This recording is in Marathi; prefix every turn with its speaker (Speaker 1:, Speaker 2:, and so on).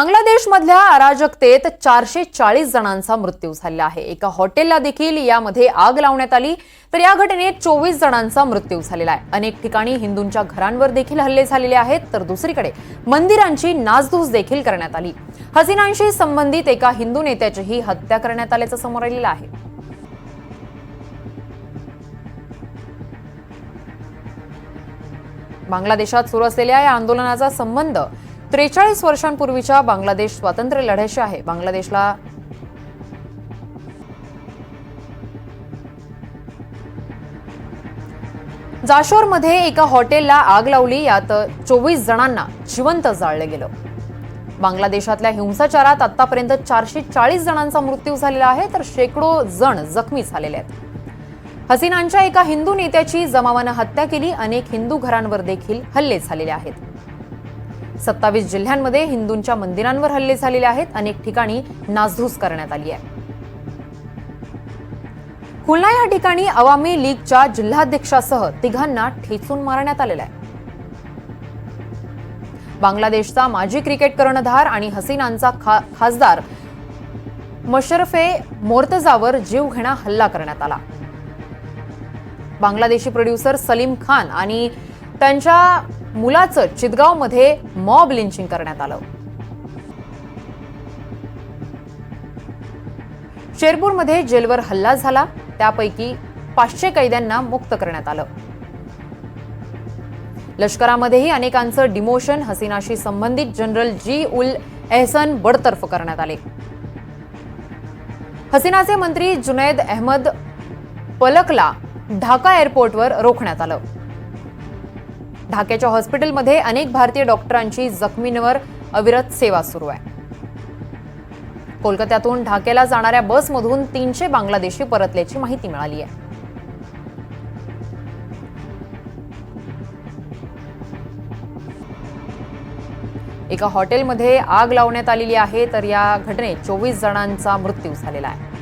Speaker 1: बांगलादेशमधल्या अराजकतेत 440 जणांचा मृत्यू झाला आहे। एका हॉटेलला देखील यामध्ये आग लावण्यात आली, तर या घटनेत 24 जणांचा मृत्यू झालेला आहे। अनेक ठिकाणी हिंदूंच्या घरांवर देखील हल्ले झालेले आहेत, तर दुसरीकडे मंदिरांची नासधूस देखील करण्यात आली। हसीनांशी संबंधित एका हिंदू नेत्याचीही हत्या करण्यात आल्याचं समोर आलेलं आहे। बांगलादेशात सुरू असलेल्या या आंदोलनाचा संबंध 43 वर्षांपूर्वीच्या बांगलादेश स्वातंत्र्य लढ्याशी आहे। बांगलादेशला जाशोरमध्ये एका हॉटेलला आग लावली, यात 24 जणांना जिवंत जाळलं गेलं। बांगलादेशातल्या हिंसाचारात आतापर्यंत 440 जणांचा मृत्यू झालेला आहे, तर शेकडो जण जखमी झालेले आहेत। हसीनांच्या एका हिंदू नेत्याची जमावानं हत्या केली। अनेक हिंदू घरांवर देखील हल्ले झालेले आहेत। 27 जिल्ह्यांमध्ये हिंदूंच्या मंदिरांवर हल्ले झालेले आहेत। अनेक ठिकाणी नासधूस करण्यात आली आहे। खुलना या ठिकाणी अवामी लीगच्या जिल्हाध्यक्षासह 3 ठेचून मारण्यात आलेलं आहे। बांगलादेशचा माजी क्रिकेट कर्णधार आणि हसीनांचा खासदार मशरफे मोर्तजावर जीवघेणा हल्ला करण्यात आला। बांगलादेशी प्रोड्युसर सलीम खान आणि त्यांच्या मुलाचं चितगावमध्ये मॉब लिंचिंग करण्यात आलं। शेरपूरमध्ये जेलवर हल्ला झाला, त्यापैकी 500 कैद्यांना मुक्त करण्यात आलं। लष्करामध्येही अनेकांचं डिमोशन। हसीनाशी संबंधित जनरल जी उल एहसन बडतर्फ करण्यात आले। हसीनाचे मंत्री जुनैद अहमद पलकला ढाका एअरपोर्टवर रोखण्यात आलं। ढाक्याच्या हॉस्पिटलमध्ये अनेक भारतीय डॉक्टरांची जखमींवर अविरत सेवा सुरू आहे। कोलकात्यातून ढाक्याला जाणाऱ्या बसमधून 300 बांगलादेशी परतल्याची माहिती मिळाली आहे। एका हॉटेलमध्ये आग लावण्यात आलेली आहे, तर या घटनेत 24 जणांचा मृत्यू झालेला आहे।